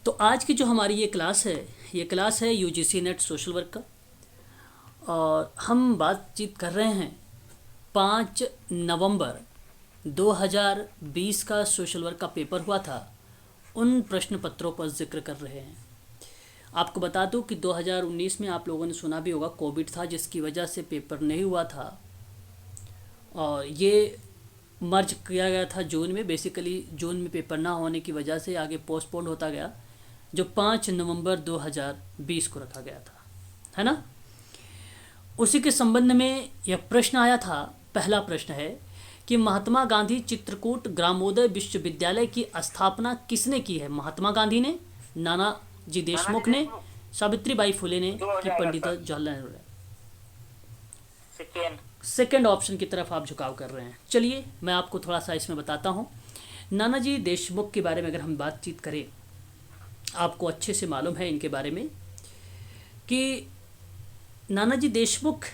तो आज की जो हमारी ये क्लास है यूजीसी नेट सोशल वर्क का। और हम बातचीत कर रहे हैं 5 नवंबर 2020 का सोशल वर्क का पेपर हुआ था, उन प्रश्न पत्रों पर जिक्र कर रहे हैं। आपको बता दूं कि 2019 में आप लोगों ने सुना भी होगा कोविड था, जिसकी वजह से पेपर नहीं हुआ था और ये मर्ज किया गया था जून में। बेसिकली जून में पेपर ना होने की वजह से आगे पोस्टपोन होता गया, जो 5 नवंबर 2020 को रखा गया था, है ना। उसी के संबंध में यह प्रश्न आया था। पहला प्रश्न है कि महात्मा गांधी चित्रकूट ग्रामोदय विश्वविद्यालय की स्थापना किसने की है? महात्मा गांधी ने, नानाजी देशमुख ने, सावित्रीबाई फुले ने, कि पंडित जवाहरलाल नेहरू ने? सेकेंड ऑप्शन की तरफ आप झुकाव कर रहे हैं। चलिए मैं आपको थोड़ा सा इसमें बताता हूँ। नानाजी देशमुख के बारे में अगर हम बातचीत करें, आपको अच्छे से मालूम है इनके बारे में कि नानाजी देशमुख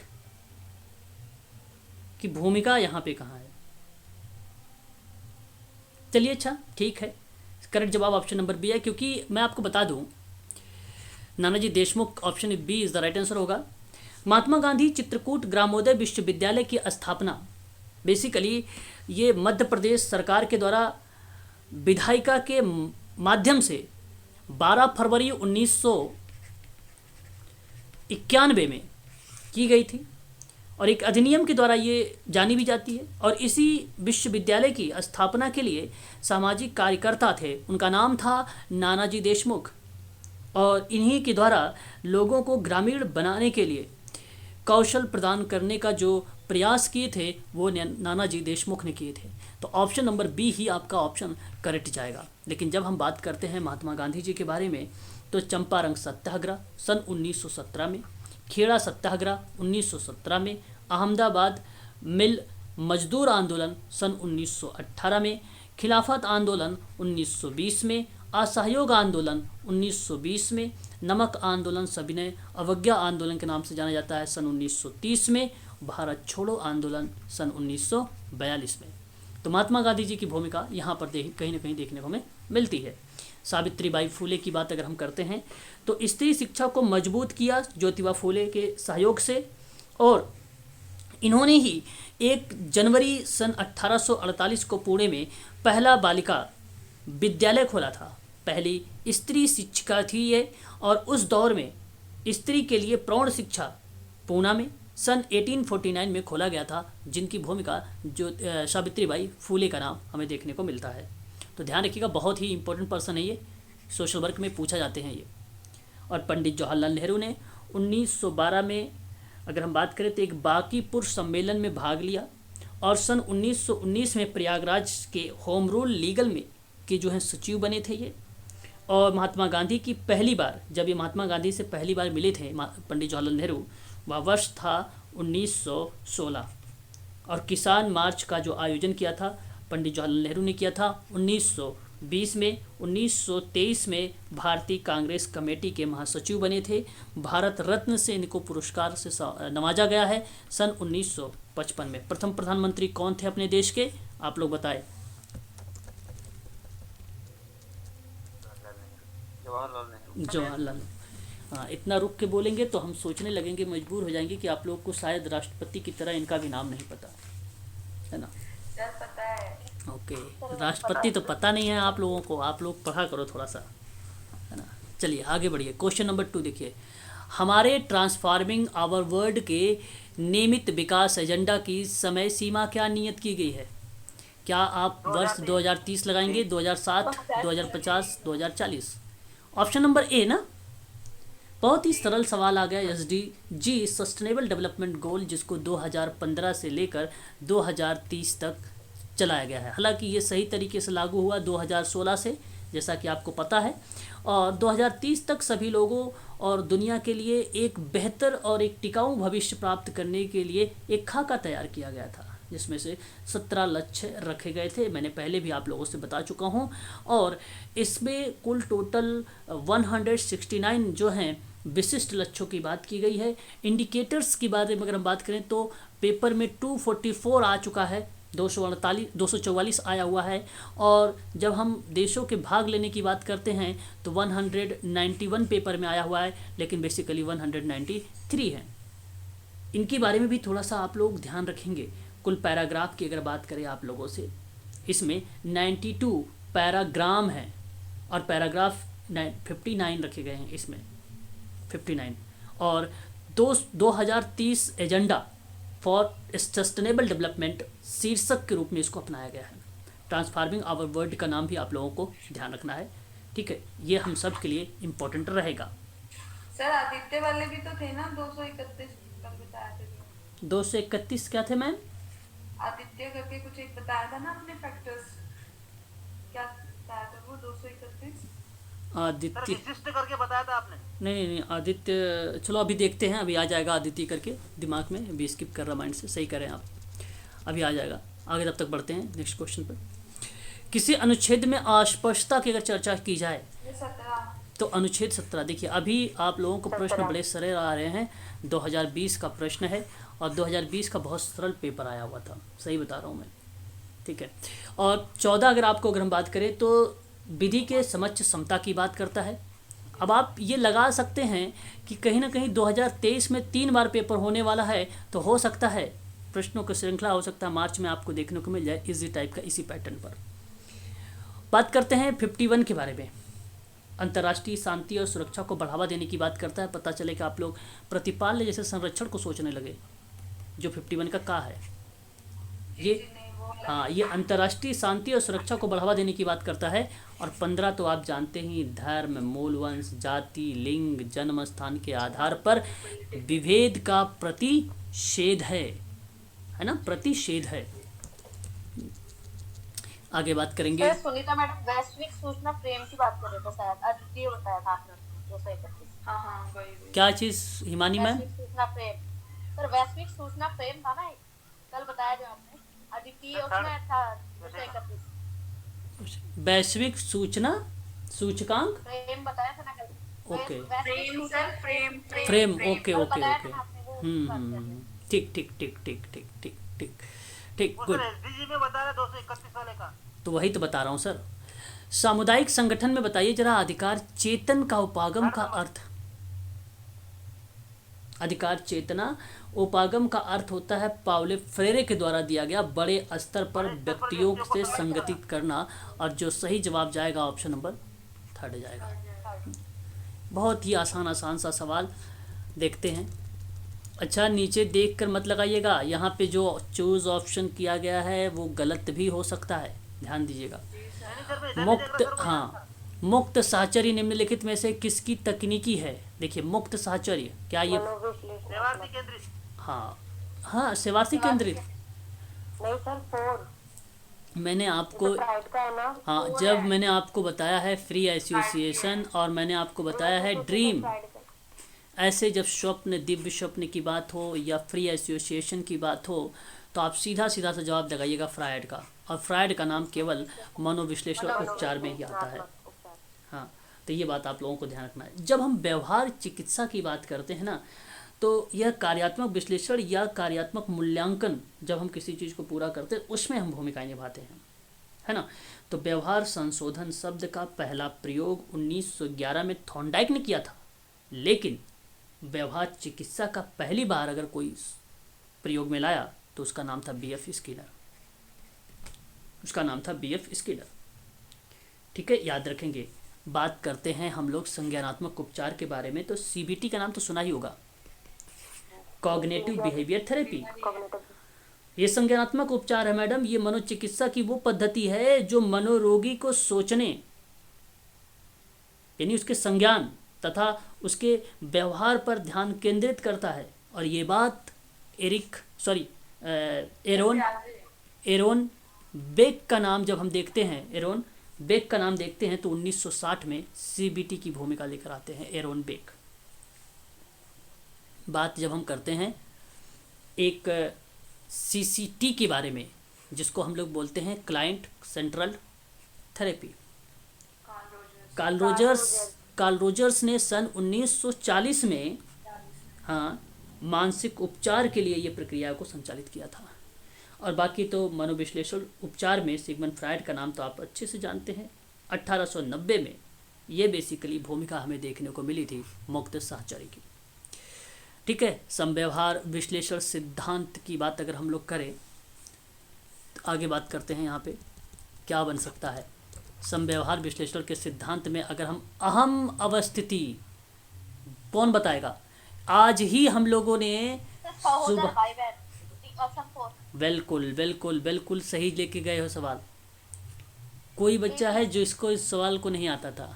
की भूमिका यहाँ पे कहाँ है। चलिए अच्छा ठीक है, करेक्ट जवाब ऑप्शन नंबर बी है, क्योंकि मैं आपको बता दूं Nanaji Deshmukh option B is the right answer होगा। महात्मा गांधी चित्रकूट ग्रामोदय विश्वविद्यालय की स्थापना बेसिकली ये मध्य प्रदेश सरकार के द्वारा विधायिका के माध्यम से 12 फरवरी 1991 में की गई थी और एक अधिनियम के द्वारा ये जानी भी जाती है। और इसी विश्वविद्यालय की स्थापना के लिए सामाजिक कार्यकर्ता थे, उनका नाम था नानाजी देशमुख, और इन्हीं के द्वारा लोगों को ग्रामीण बनाने के लिए कौशल प्रदान करने का जो प्रयास किए थे वो नानाजी देशमुख ने किए थे। तो ऑप्शन नंबर बी ही आपका ऑप्शन करेक्ट जाएगा। लेकिन जब हम बात करते हैं महात्मा गांधी जी के बारे में, तो चंपारण सत्याग्रह सन 1917 में, खेड़ा सत्याग्रह 1917 में, अहमदाबाद मिल मजदूर आंदोलन सन 1918 में, खिलाफत आंदोलन 1920 में, असहयोग आंदोलन 1920 में, नमक आंदोलन सविनय अवज्ञा आंदोलन के नाम से जाना जाता है सन 1930 में, भारत छोड़ो आंदोलन सन 1942 में। तो महात्मा गांधी जी की भूमिका यहाँ पर कहीं ना कहीं देखने को हमें मिलती है। सावित्रीबाई फुले की बात अगर हम करते हैं तो स्त्री शिक्षा को मजबूत किया ज्योतिबा फुले के सहयोग से, और इन्होंने ही 1 जनवरी सन 1848 को पुणे में पहला बालिका विद्यालय खोला था। पहली स्त्री शिक्षिका थी ये, और उस दौर में स्त्री के लिए प्रौढ़ शिक्षा पूना में सन 1849 में खोला गया था, जिनकी भूमिका जो सावित्रीबाई फुले का नाम हमें देखने को मिलता है। तो ध्यान रखिएगा, बहुत ही इंपॉर्टेंट पर्सन है ये, सोशल वर्क में पूछा जाते हैं ये। और पंडित जवाहरलाल नेहरू ने 1912 में अगर हम बात करें तो एक बांकीपुर सम्मेलन में भाग लिया, और सन 1919 में प्रयागराज के होम रूल लीगल में के जो हैं सचिव बने थे ये। और महात्मा गांधी की पहली बार, जब ये महात्मा गांधी से पहली बार मिले थे पंडित जवाहरलाल नेहरू, वह वर्ष था 1916। और किसान मार्च का जो आयोजन किया था पंडित जवाहरलाल नेहरू ने किया था 1920 में। 1923 में भारतीय कांग्रेस कमेटी के महासचिव बने थे। भारत रत्न से इनको पुरस्कार से नवाजा गया है सन 1955 में। प्रथम प्रधानमंत्री कौन थे अपने देश के, आप लोग बताएं। जवाहरलाल। हाँ, इतना रुक के बोलेंगे तो हम सोचने लगेंगे, मजबूर हो जाएंगे कि आप लोग को शायद राष्ट्रपति की तरह इनका भी नाम नहीं पता है ना। पता है। ओके, राष्ट्रपति तो पता नहीं है आप लोगों को, आप लोग पढ़ा करो थोड़ा सा, है ना। चलिए आगे बढ़िए। क्वेश्चन नंबर 2 देखिए, हमारे ट्रांसफार्मिंग आवर वर्ल्ड के नियमित विकास एजेंडा की समय सीमा क्या नियत की गई है? क्या आप वर्ष 2030 लगाएंगे, 2007, 2050, 2040? ऑप्शन नंबर ए ना। बहुत ही सरल सवाल आ गया। SDG सस्टेनेबल डेवलपमेंट गोल, जिसको 2015 से लेकर 2030 तक चलाया गया है। हालांकि ये सही तरीके से लागू हुआ 2016 से, जैसा कि आपको पता है, और 2030 तक सभी लोगों और दुनिया के लिए एक बेहतर और एक टिकाऊ भविष्य प्राप्त करने के लिए एक खाका तैयार किया गया था, जिसमें से 17 लक्ष्य रखे गए थे। मैंने पहले भी आप लोगों से बता चुका हूं, और इसमें कुल टोटल 169 जो हैं विशिष्ट लक्ष्यों की बात की गई है। इंडिकेटर्स की बारे में अगर हम बात करें तो पेपर में 244 आ चुका है, 244 आया हुआ है। और जब हम देशों के भाग लेने की बात करते हैं तो 191 पेपर में आया हुआ है, लेकिन बेसिकली 193 है। इनके बारे में भी थोड़ा सा आप लोग ध्यान रखेंगे। कुल पैराग्राफ की अगर बात करें आप लोगों से, इसमें 92 पैराग्राम है और पैराग्राफ 59 रखे गए हैं इसमें, 59। और 2030 एजेंडा फॉर सस्टेनेबल डेवलपमेंट शीर्षक के रूप में इसको अपनाया गया है। ट्रांसफार्मिंग आवर वर्ल्ड का नाम भी आप लोगों को ध्यान रखना है, ठीक है। ये हम सब के लिए इम्पोर्टेंट रहेगा। सर आदित्य वाले भी तो थे ना, 231 कल बताया थे। 231 क्या थे मैम? आदित्य करके कुछ एक बताया था ना आपने, फैक्टर्स क्या बताया था वो 231? आदित्य विशिष्ट करके बताया था आपने? नहीं, आदित्य चलो अभी देखते हैं, अभी आ जाएगा आदित्य करके दिमाग में, अभी स्किप कर रहा माइंड से। सही करें आप, अभी आ जाएगा आगे। तब तक बढ़ते हैं नेक्स्ट क्वेश्चन पर। किसी अनुच्छेद में अस्पष्टता की अगर चर्चा की जाए 17। तो अनुच्छेद 17। देखिए अभी आप लोगों को प्रश्न बड़े सरल आ रहे हैं। 2020 का प्रश्न है और 2020 का बहुत सरल पेपर आया हुआ था, सही बता रहा हूँ मैं, ठीक है। और 14 अगर हम बात करें तो विधि के समक्ष समता की बात करता है। अब आप ये लगा सकते हैं कि कहीं ना कहीं 2023 में 3 बार पेपर होने वाला है, तो हो सकता है प्रश्नों की श्रृंखला हो सकता है मार्च में आपको देखने को मिल जाए इसी टाइप का, इसी पैटर्न पर। बात करते हैं 51 के बारे में। अंतर्राष्ट्रीय शांति और सुरक्षा को बढ़ावा देने की बात करता है। पता चले कि आप लोग प्रतिपाल्य जैसे संरक्षण को सोचने लगे, जो 51 का है ये। हाँ, ये अंतर्राष्ट्रीय शांति और सुरक्षा को बढ़ावा देने की बात करता है। और 15 तो आप जानते ही, धर्म, मूल वंश, जाति, लिंग, जन्म स्थान के आधार पर विभेद का प्रतिषेध है ना, प्रतिषेध है। आगे बात करेंगे। सुनीता मैडम वैश्विक सूचना फ्रेम की बात कर रहे थे शायद, अद्वितीय बताया था आपने 231। हाँ वही। क्या चीज़ हिमानी मैम? वैश्विक सूचना फ्रेम सर, वैश्विक सूचना फ्रेम था ना कल बताया जो आपने, अद्वितीय उसमें था 231। वैश्विक सूचना सूचकांक फ्रेम बताया था ना कल। Okay, frame sir, frame, okay कल ओके बताया ओके। था आपने, वो बात कर रहे थे। ठीक ठीक ठीक ठीक ठीक ठीक ठीक ठीक, वो गुड। सर एसडीजी में बता रहे 231 वाले का। तो वही तो बता रहा हूँ सर। सामुदायिक संगठन में बताइए जरा, अधिकार चेतन का उपागम का अर्थ। अधिकार चेतना उपागम का अर्थ होता है पाउले फ्रेरे के द्वारा दिया गया बड़े स्तर पर व्यक्तियों से संगठित करना। और जो सही जवाब जाएगा ऑप्शन नंबर 3 जाएगा। बहुत ही आसान सा सवाल, देखते हैं। अच्छा, नीचे देखकर मत लगाइएगा, यहाँ पे जो चूज ऑप्शन किया गया है वो गलत भी हो सकता है, ध्यान दीजिएगा। मुक्त साहचर्य निम्नलिखित में से किसकी तकनीकी है? देखिए मुक्त साहचर्य क्या ये? सेवार्थी केंद्रित। हाँ सेवार्थी केंद्रित। नहीं सर, 4 मैंने आपको हाँ, जब मैंने आपको बताया है फ्री एसोसिएशन और मैंने आपको बताया है ड्रीम, ऐसे जब स्वप्न, दिव्य स्वप्न की बात हो या फ्री एसोसिएशन की बात हो तो आप सीधा सा जवाब लगाइएगा फ्रायड का। और फ्रायड का नाम केवल मनोविश्लेषण उपचार में ही आता है। हाँ, तो ये बात आप लोगों को ध्यान रखना है। जब हम व्यवहार चिकित्सा की बात करते हैं ना, तो यह कार्यात्मक विश्लेषण या कार्यात्मक मूल्यांकन, जब हम किसी चीज़ को पूरा करते हैं उसमें हम भूमिकाएं निभाते हैं, है ना। तो व्यवहार संशोधन शब्द का पहला प्रयोग 1911 में थॉर्नडाइक ने किया था, लेकिन व्यवहार चिकित्सा का पहली बार अगर कोई प्रयोग में लाया तो उसका नाम था B.F. स्किनर। उसका नाम था B.F. स्किनर, ठीक है, याद रखेंगे। बात करते हैं हम लोग संज्ञानात्मक उपचार के बारे में। तो CBT का नाम तो सुना ही होगा, कॉग्निटिव बिहेवियर थेरेपी। ये संज्ञानात्मक उपचार है मैडम, ये मनोचिकित्सा की वो पद्धति है जो मनोरोगी को सोचने, यानी उसके संज्ञान तथा उसके व्यवहार पर ध्यान केंद्रित करता है। और ये बात एरोन बेक का नाम जब हम देखते हैं, एरोन बेक का नाम देखते हैं तो 1960 में CBT की भूमिका लेकर आते हैं एरोन बेक। बात जब हम करते हैं एक CCT के बारे में, जिसको हम लोग बोलते हैं client central therapy, Carl Rogers ने सन 1940 में हाँ मानसिक उपचार के लिए ये प्रक्रिया को संचालित किया था। और बाकी तो मनोविश्लेषण उपचार में सिगमंड फ्रायड का नाम तो आप अच्छे से जानते हैं। 1890 में ये बेसिकली भूमिका हमें देखने को मिली थी मुक्त साहचर्य की। ठीक है, समव्यवहार विश्लेषण सिद्धांत की बात अगर हम लोग करें तो आगे बात करते हैं। यहाँ पे क्या बन सकता है समव्यवहार विश्लेषण के सिद्धांत में, अगर हम अहम अवस्थिति कौन बताएगा? आज ही हम लोगों ने सहोदर सुबह, भाई बहन, ऑप्शन 4। बिल्कुल बिल्कुल बिल्कुल सही लेके गए हो सवाल। कोई बच्चा है जो इसको इस सवाल को नहीं आता था?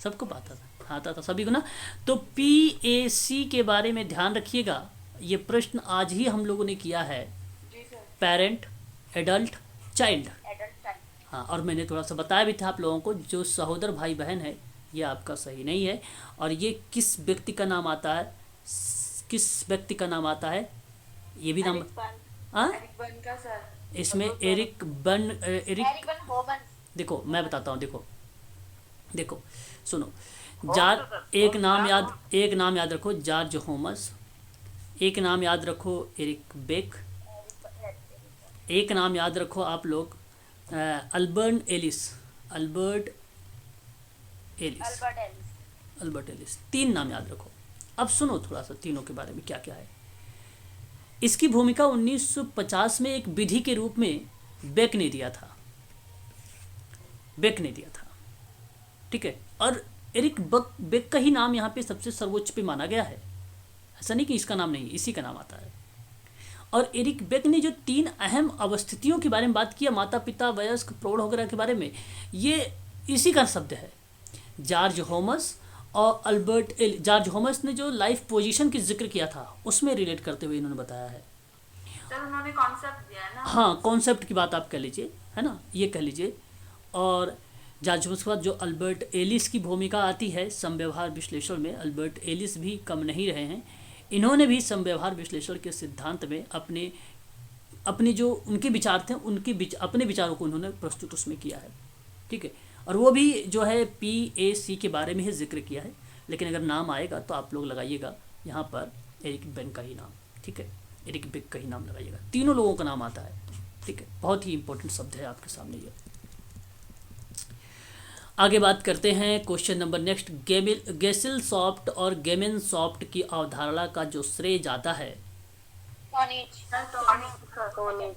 सबको आता था सभी को ना। तो PAC के बारे में ध्यान रखिएगा, ये प्रश्न आज ही हम लोगों ने किया है। जी sir. Parent, adult, child. Adult time. हाँ, और मैंने थोड़ा सा बताया भी था आप लोगों को, जो सहोदर भाई बहन है ये आपका सही नहीं है। और ये किस व्यक्ति का नाम आता है? किस व्यक्ति का नाम आता है? ये भी नाम हाँ, एरिक बर्न का सर। इसमें एरिक बर्न, एरिक बन होबन। देखो मैं बताता हूँ, देखो सुनो, एक नाम याद रखो, जॉर्ज होमस। एक नाम याद रखो, एरिक बेक। एक नाम याद रखो आप लोग, अल्बर्ट एलिस। तीन नाम याद रखो। अब सुनो थोड़ा सा तीनों के बारे में क्या क्या है। इसकी भूमिका 1950 में एक विधि के रूप में बेक ने दिया था। ठीक है, और एरिक बेक का ही नाम यहाँ पे सबसे सर्वोच्च पे माना गया है। ऐसा नहीं कि इसका नाम नहीं, इसी का नाम आता है। और एरिक बेक ने जो 3 अहम अवस्थितियों के बारे में बात किया, माता पिता, वयस्क, प्रौढ़ वगैरह के बारे में, ये इसी का शब्द है। जॉर्ज होमस और जॉर्ज होमस ने जो लाइफ पोजीशन की जिक्र किया था उसमें रिलेट करते हुए इन्होंने बताया है। सर उन्होंने कॉन्सेप्ट दिया है ना। हाँ, कॉन्सेप्ट की बात आप कह लीजिए, है ना, ये कह लीजिए। और जॉर्ज होमस के बाद जो अल्बर्ट एलिस की भूमिका आती है समव्यवहार विश्लेषण में, अल्बर्ट एलिस भी कम नहीं रहे हैं। इन्होंने भी समव्यवहार विश्लेषण के सिद्धांत में अपने जो उनके विचार थे, अपने विचारों को उन्होंने प्रस्तुत उसमें किया है। ठीक है, और वो भी जो है PAC के बारे में ही जिक्र किया है। लेकिन अगर नाम आएगा तो आप लोग लगाइएगा यहाँ पर एरिक बेक का ही नाम। ठीक है, एरिक बेक का ही नाम लगाइएगा, तीनों लोगों का नाम आता है। ठीक है, बहुत ही इंपॉर्टेंट शब्द है आपके सामने ये। आगे बात करते हैं क्वेश्चन नंबर नेक्स्ट। गेसिल सॉफ्ट और गेमेन सॉफ्ट की अवधारणा का जो श्रेय जाता है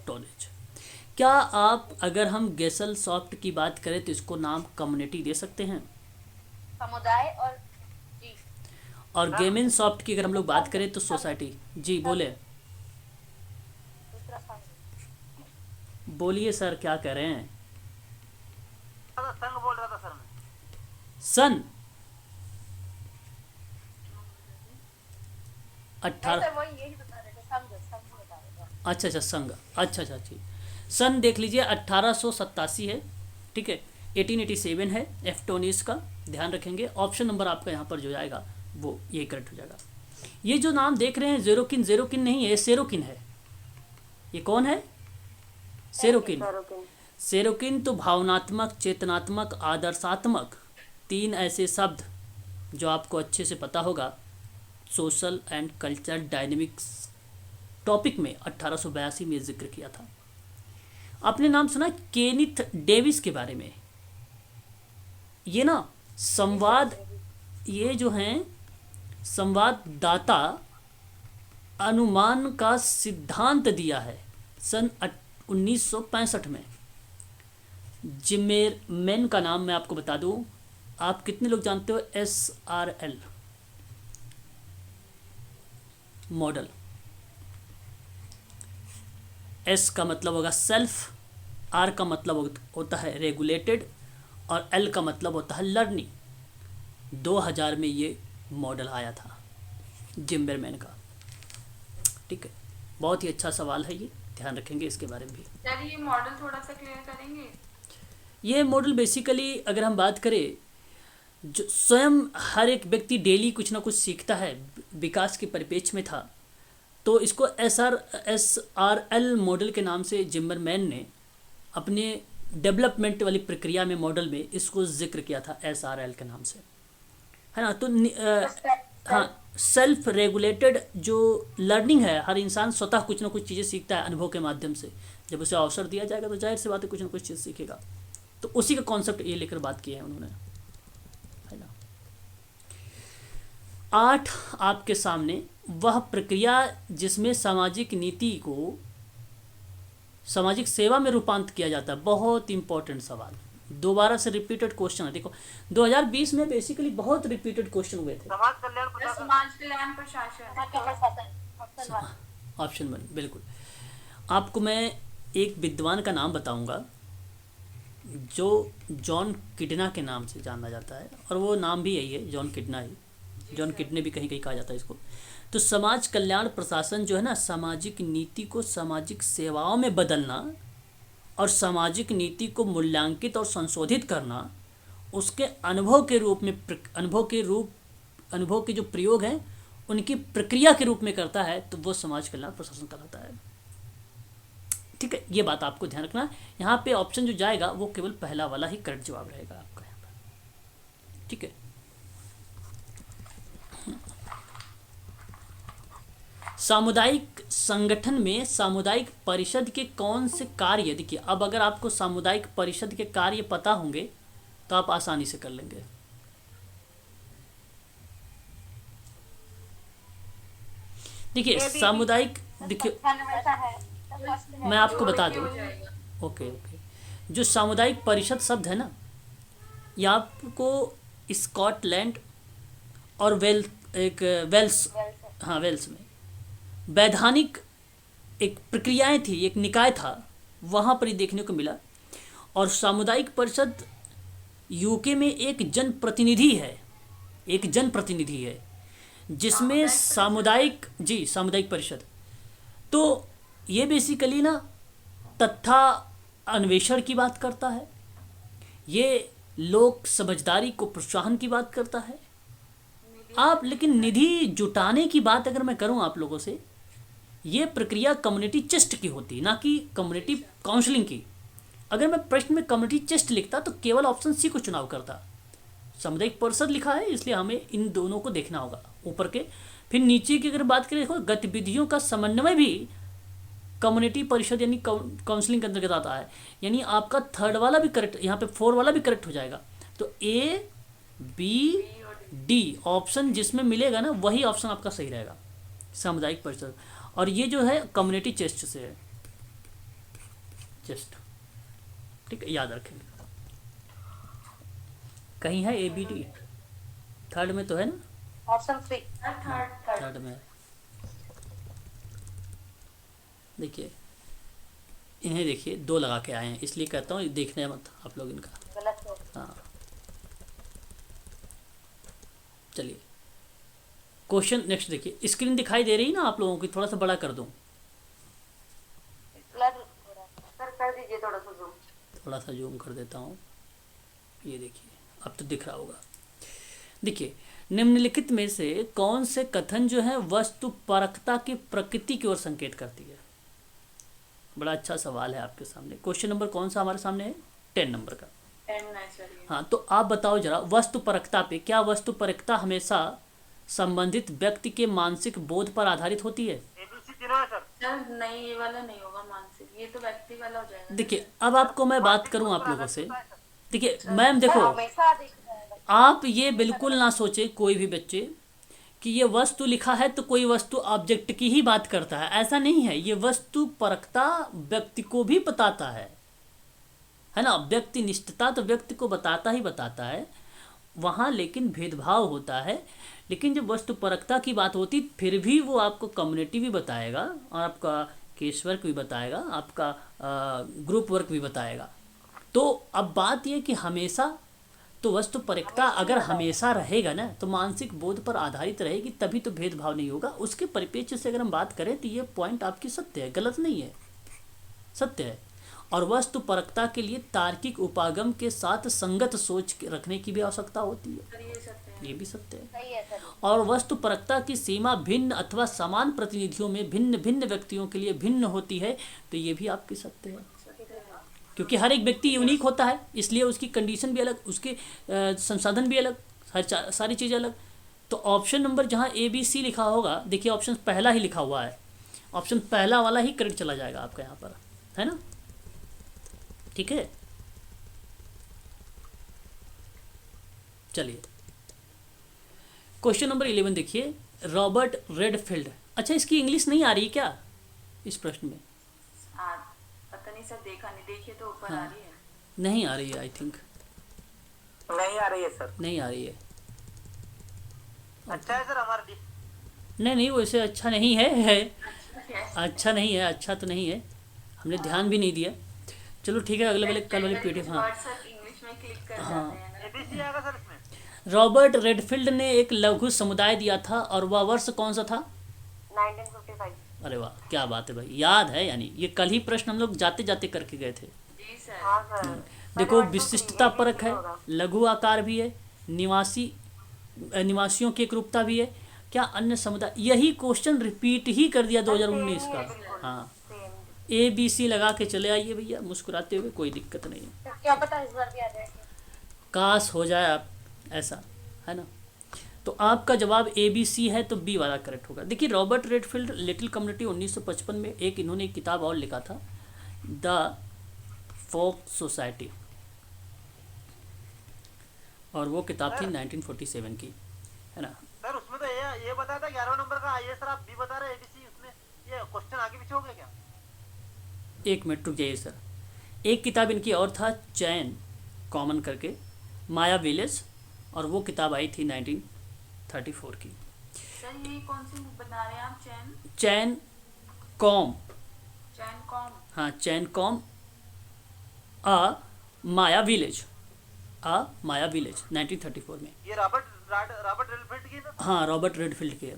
टॉनेज। क्या आप, अगर हम गेसल सॉफ्ट की बात करें तो इसको नाम कम्युनिटी दे सकते हैं? समुदाय और जी। और गेमेन सॉफ्ट की अगर हम लोग बात करें तो सोसाइटी। जी बोले, दूसरा संघ। बोलिए सर क्या कह रहे हैं? संघ बोल रहा था सर मैं। सन 18 सर वही यही बता रहे थे, संघ बता रहे थे। अच्छा संघ, अच्छा ठीक। सन देख लीजिए 1887 है। ठीक है, 1887 है एफ्टोनिस का, ध्यान रखेंगे। ऑप्शन नंबर आपका यहाँ पर जो आएगा वो ये करेक्ट हो जाएगा। ये जो नाम देख रहे हैं जेरोकिन नहीं है, सेरोकिन है। ये कौन है? सेरोकिन तो भावनात्मक, चेतनात्मक, आदर्शात्मक, 3 ऐसे शब्द जो आपको अच्छे से पता होगा social and cultural dynamics topic में 1882 में जिक्र किया था। आपने नाम सुना केनिथ डेविस के बारे में? ये ना ये जो हैं संवाददाता अनुमान का सिद्धांत दिया है सन 1965 में। जिमेरमैन का नाम मैं आपको बता दूं। आप कितने लोग जानते हो SRL मॉडल? S का मतलब होगा सेल्फ, R का मतलब होता है रेगुलेटेड और L का मतलब होता है लर्निंग। 2000 में ये मॉडल आया था जिम्बरमैन का। ठीक है, बहुत ही अच्छा सवाल है ये, ध्यान रखेंगे इसके बारे में भी। सर ये मॉडल थोड़ा सा क्लियर करेंगे? ये मॉडल बेसिकली अगर हम बात करें, जो स्वयं हर एक व्यक्ति डेली कुछ ना कुछ सीखता है, विकास के परिप्रेक्ष्य में था, तो इसको SRL मॉडल के नाम से जिम्बरमैन ने अपने डेवलपमेंट वाली प्रक्रिया में मॉडल में इसको जिक्र किया था SRL के नाम से, है ना। तो हाँ, सेल्फ रेगुलेटेड जो लर्निंग है, हर इंसान स्वतः कुछ ना कुछ चीज़ें सीखता है अनुभव के माध्यम से। जब उसे अवसर दिया जाएगा तो जाहिर सी बात है कुछ ना कुछ चीज़ सीखेगा। तो उसी का कॉन्सेप्ट ये लेकर बात की है उन्होंने, है ना। 8 आपके सामने वह प्रक्रिया जिसमें सामाजिक नीति को सामाजिक सेवा में रूपांतरित किया जाता है। बहुत इंपॉर्टेंट सवाल, दोबारा से रिपीटेड क्वेश्चन है। देखो 2020 में बेसिकली बहुत रिपीटेड क्वेश्चन हुए थे। समाज कल्याण प्रशासन। समाज कल्याण प्रशासन। ऑप्शन 1। ऑप्शन 1 बिल्कुल। आपको मैं एक विद्वान का नाम बताऊंगा जो जॉन किडना के नाम से जाना जाता है, और वो नाम भी यही है, जॉन किडना ही। जॉन किडने भी कहीं कहीं कहा जाता है इसको। तो समाज कल्याण प्रशासन जो है ना, सामाजिक नीति को सामाजिक सेवाओं में बदलना और सामाजिक नीति को मूल्यांकित और संशोधित करना, उसके अनुभव के रूप में अनुभव के जो प्रयोग हैं उनकी प्रक्रिया के रूप में करता है, तो वो समाज कल्याण प्रशासन कहलाता है। ठीक है, ये बात आपको ध्यान रखना। यहाँ पे ऑप्शन जो जाएगा वो केवल पहला वाला ही करेक्ट जवाब रहेगा आपका यहाँ पर। ठीक है, सामुदायिक संगठन में सामुदायिक परिषद के कौन से कार्य, देखिए अब अगर आपको सामुदायिक परिषद के कार्य पता होंगे तो आप आसानी से कर लेंगे। देखिए सामुदायिक, देखिए मैं आपको बता दूं, ओके, जो सामुदायिक परिषद शब्द है ना, ये आपको स्कॉटलैंड और वेल्स, हाँ वेल्स में वैधानिक एक प्रक्रियाएं थी, एक निकाय था, वहाँ पर ही देखने को मिला। और सामुदायिक परिषद यूके में एक जनप्रतिनिधि है जिसमें सामुदायिक परिषद, तो ये बेसिकली ना तथ्य अन्वेषण की बात करता है, ये लोक समझदारी को प्रोत्साहन की बात करता है। आप लेकिन निधि जुटाने की बात अगर मैं करूं आप लोगों से, ये प्रक्रिया कम्युनिटी चेस्ट की होती, ना कि कम्युनिटी काउंसलिंग की। अगर मैं प्रश्न में कम्युनिटी चेस्ट लिखता तो केवल ऑप्शन सी को चुनाव करता। सामुदायिक परिषद लिखा है इसलिए हमें इन दोनों को देखना होगा, ऊपर के। फिर नीचे की अगर बात करें, देखो गतिविधियों का समन्वय भी कम्युनिटी परिषद यानी काउंसलिंग के अंतर्गत आता है। यानी आपका थर्ड वाला भी करेक्ट, यहाँ पे 4 वाला भी करेक्ट हो जाएगा। तो ए बी डी ऑप्शन जिसमें मिलेगा ना वही ऑप्शन आपका सही रहेगा, सामुदायिक परिषद। और ये जो है कम्युनिटी चेस्ट से है, चेस्ट, ठीक है, याद रखेंगे। कहीं है ए बी डी, थर्ड में तो है ना, ऑप्शन 3। थर्ड में। देखिए इन्हें देखिए 2 लगा के आए हैं, इसलिए कहता हूँ देखने मत आप लोग इनका। गलत हो। हाँ चलिए क्वेश्चन नेक्स्ट देखिए। स्क्रीन दिखाई दे रही ना आप लोगों की, थोड़ा सा बड़ा कर दूं, ब्लर हो रहा है सर, कर दीजिए थोड़ा सा जूम। थोड़ा सा जूम कर देता हूँ। ये देखिए अब तो दिख रहा होगा। देखिए निम्नलिखित में से कौन से कथन जो है वस्तुपरकता की प्रकृति की ओर संकेत करती है। बड़ा अच्छा सवाल है आपके सामने। क्वेश्चन नंबर कौन सा हमारे सामने है, 10 नंबर का। हाँ तो आप बताओ जरा, वस्तुपरकता पे, क्या वस्तुपरकता हमेशा संबंधित व्यक्ति के मानसिक बोध पर आधारित होती है। एबीसी तीनों है सर। सर नहीं, ये वाला नहीं होगा मानसिक, ये तो व्यक्ति वाला हो जाएगा। देखिए अब आपको मैं बात करूं आप लोगों से, देखिए मैम देखो, हमेशा देखना है। आप ये बिल्कुल ना सोचे कोई भी बच्चे कि ये वस्तु लिखा है तो कोई वस्तु ऑब्जेक्ट की ही बात करता है, ऐसा नहीं है। ये वस्तु परकता व्यक्ति को भी बताता है ना। व्यक्ति निष्ठता तो व्यक्ति को बताता ही बताता है वहाँ, लेकिन भेदभाव होता है। लेकिन जब वस्तु परकता की बात होती फिर भी वो आपको कम्युनिटी भी बताएगा और आपका केस वर्क भी बताएगा, आपका ग्रुप वर्क भी बताएगा। तो अब बात यह कि हमेशा तो वस्तु परकता अगर हमेशा रहेगा ना तो मानसिक बोध पर आधारित रहेगी, तभी तो भेदभाव नहीं होगा। उसके परिप्रेक्ष्य से अगर हम बात करें तो ये पॉइंट आपकी सत्य है, गलत नहीं है, सत्य है। और वस्तु परकता के लिए तार्किक उपागम के साथ संगत सोच रखने की भी आवश्यकता होती है, ये भी सत्य है। सही है सर। और वस्तु परकता की सीमा भिन्न अथवा समान प्रतिनिधियों में भिन्न भिन्न व्यक्तियों के लिए भिन्न होती है, तो ये भी आपकी सत्य है। क्योंकि हर एक व्यक्ति यूनिक होता है, इसलिए उसकी कंडीशन भी अलग, उसके संसाधन भी अलग, सारी चीज़ें अलग। तो ऑप्शन नंबर जहाँ ए बी सी लिखा होगा, देखिए ऑप्शन पहला ही लिखा हुआ है, ऑप्शन पहला वाला ही करेक्ट चला जाएगा आपका यहाँ पर, है ना। ठीक है, चलिए क्वेश्चन नंबर 11 देखिए, रॉबर्ट रेडफील्ड। अच्छा, इसकी इंग्लिश नहीं आ रही क्या इस प्रश्न में? पता नहीं सर, देखा नहीं, देखिए तो ऊपर हाँ। आ रही है। नहीं आ रही है, आई थिंक नहीं आ रही है सर। नहीं आ रही है। अच्छा है सर हमारा नहीं नहीं, वैसे अच्छा नहीं है, Yes. अच्छा नहीं है, अच्छा तो नहीं है, हमने ध्यान भी नहीं दिया। चलो ठीक है, अगले वाले कल वाले पीडीएफ। हाँ वर्ड सर इंग्लिश में क्लिक कर हाँ। जाते हैं ना। एबीसी आएगा सर इसमें। रॉबर्ट रेडफील्ड ने एक लघु समुदाय दिया था और वह वर्ष कौन सा था? 1955। अरे वाह, क्या बात है भाई, याद है। यानी ये कल ही प्रश्न हम लोग जाते जाते करके गए थे। जी सर। हाँ सर। देखो, विशिष्टता परक है, लघु आकार भी है, निवासियों की एकरूपता भी है, क्या अन्य समुदाय, यही क्वेश्चन रिपीट ही कर दिया 2019 का। हाँ, ए बी सी लगा के चले आइए भैया मुस्कुराते हुए, कोई दिक्कत नहीं है। क्या पता इस बार भी आ जाए। काश हो जाए आप ऐसा, है ना। तो आपका जवाब ए बी सी है, तो बी वाला करेक्ट होगा। देखिए, रॉबर्ट रेडफील्ड लिटिल कम्युनिटी 1955 में इन्होंने एक किताब और लिखा था, द फोक सोसाइटी, और वो किताब थी 1947 की, है ना। सर उसमें तो ये बताया था 11 नंबर का, ये सर आप बी बता रहे हैं एबीसी, उसमें ये क्वेश्चन आगे पीछे हो गया क्या? एक मिनट रुक जाइए सर। एक किताब इनकी और था, चैन कॉमन करके, माया विलेज, और वो किताब आई थी 1934 की। सर ये कौन सी बना रहे हैं आप? चैन कॉम, चैन कॉम। हाँ चैन कॉम, आ माया विलेज, आ माया विलेज 1934 में। ये रॉबर्ट रेडफील्ड की ना? हाँ, रॉबर्ट रेडफील्ड के।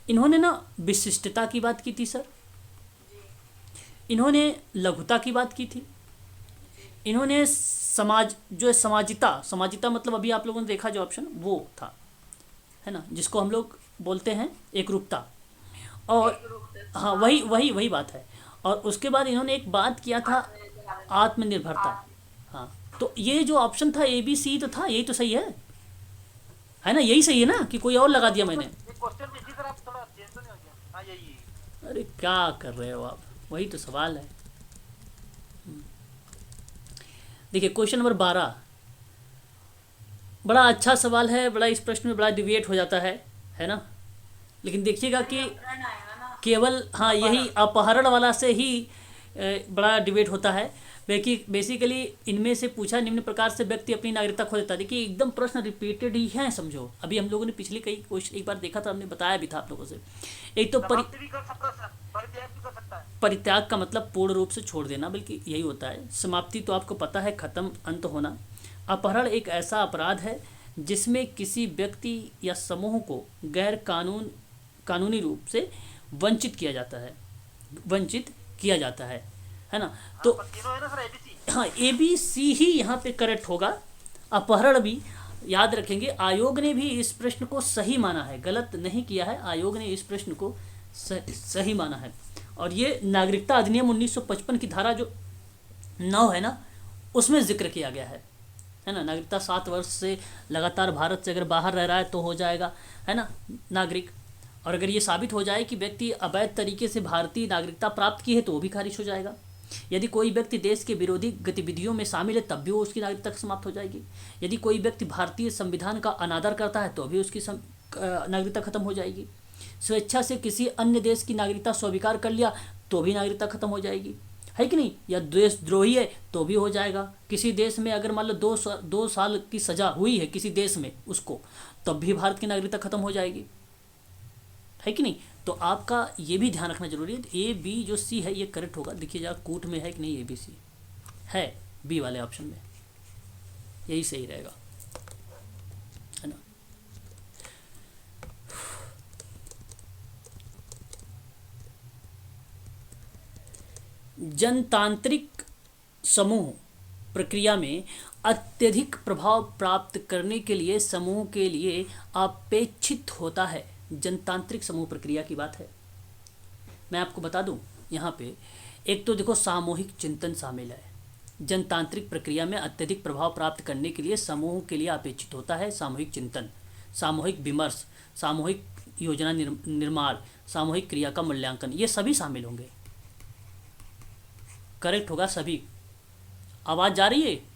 इन्होंने ना विशिष्टता की बात की थी सर, जी। इन्होंने लघुता की बात की थी, इन्होंने समाज, जो है समाजिता मतलब अभी आप लोगों ने देखा जो ऑप्शन वो था, है ना, जिसको हम लोग बोलते हैं एकरूपता, और हाँ वही बात है। और उसके बाद इन्होंने एक बात किया था, आत्मनिर्भरता। हाँ, तो ये जो ऑप्शन था ए बी सी तो था, यही तो सही है ना, यही सही है ना, कि कोई और लगा दिया मैंने? ये क्वेश्चन इसी तरह थोड़ा चेंज तो नहीं हो गया? हाँ यही है। अरे क्या कर रहे हो आप, वही तो सवाल है। देखिए क्वेश्चन नंबर 12, बड़ा अच्छा सवाल है, बड़ा इस प्रश्न में बड़ा डिविएट हो जाता है ना। लेकिन देखिएगा कि अपहरण आएगा ना। केवल, हाँ यही अपहरण वाला से ही बड़ा डिबेट होता है। बेसिकली इनमें से पूछा, निम्न प्रकार से व्यक्ति अपनी नागरिकता खो देता है। देखिए एकदम प्रश्न रिपीटेड ही है, समझो। अभी हम लोगों ने पिछले कई क्वेश्चन एक बार देखा था, हमने बताया भी था आप लोगों से। एक तो समाप्ति भी कर सकता है सर, परित्याग भी कर सकता है। परित्याग का मतलब पूर्ण रूप से छोड़ देना, बल्कि यही होता है। समाप्ति तो आपको पता है, खत्म, अंत होना। अपहरण एक ऐसा अपराध है जिसमें किसी व्यक्ति या समूह को गैर कानूनी रूप से वंचित किया जाता है ना। तो तीनों है ना सर एबीसी? हाँ, ए बी सी ही यहाँ पे करेक्ट होगा। अपहरण भी याद रखेंगे, आयोग ने भी इस प्रश्न को सही माना है, गलत नहीं किया है। आयोग ने इस प्रश्न को सही माना है। और ये नागरिकता अधिनियम 1955 की धारा जो 9 है ना, उसमें जिक्र किया गया है ना। नागरिकता 7 वर्ष से लगातार भारत से अगर बाहर रह रहा है तो हो जाएगा, है ना, नागरिक। और अगर ये साबित हो जाए कि व्यक्ति अवैध तरीके से भारतीय नागरिकता प्राप्त की है तो वो भी खारिज हो जाएगा। यदि कोई व्यक्ति देश के विरोधी गतिविधियों में शामिल है तब भी वो उसकी नागरिकता समाप्त हो जाएगी। यदि कोई व्यक्ति भारतीय संविधान का अनादर करता है तो भी उसकी नागरिकता खत्म हो जाएगी। स्वेच्छा से किसी अन्य देश की नागरिकता स्वीकार कर लिया तो भी नागरिकता खत्म हो जाएगी, है कि नहीं। या देशद्रोही है तो भी हो जाएगा। किसी देश में अगर मान लो 2 साल की सजा हुई है किसी देश में उसको, तब भी भारत की नागरिकता खत्म हो जाएगी, है कि नहीं। तो आपका ये भी ध्यान रखना जरूरी है। ए बी जो सी है ये करेक्ट होगा। देखिए जरा कूट में है कि नहीं, ए बी सी है, बी वाले ऑप्शन में यही सही रहेगा, है ना। जनतांत्रिक समूह प्रक्रिया में अत्यधिक प्रभाव प्राप्त करने के लिए समूह के लिए अपेक्षित होता है। जनतांत्रिक समूह प्रक्रिया की बात है। मैं आपको बता दूं यहाँ पे, एक तो देखो सामूहिक चिंतन शामिल है। जनतांत्रिक प्रक्रिया में अत्यधिक प्रभाव प्राप्त करने के लिए समूह के लिए अपेक्षित होता है सामूहिक चिंतन। सामूहिक विमर्श, सामूहिक योजना निर्माण, सामूहिक क्रिया का मूल्यांकन, ये सभी शामिल होंगे। करेक्ट होगा सभी। आवाज़ जा रही है?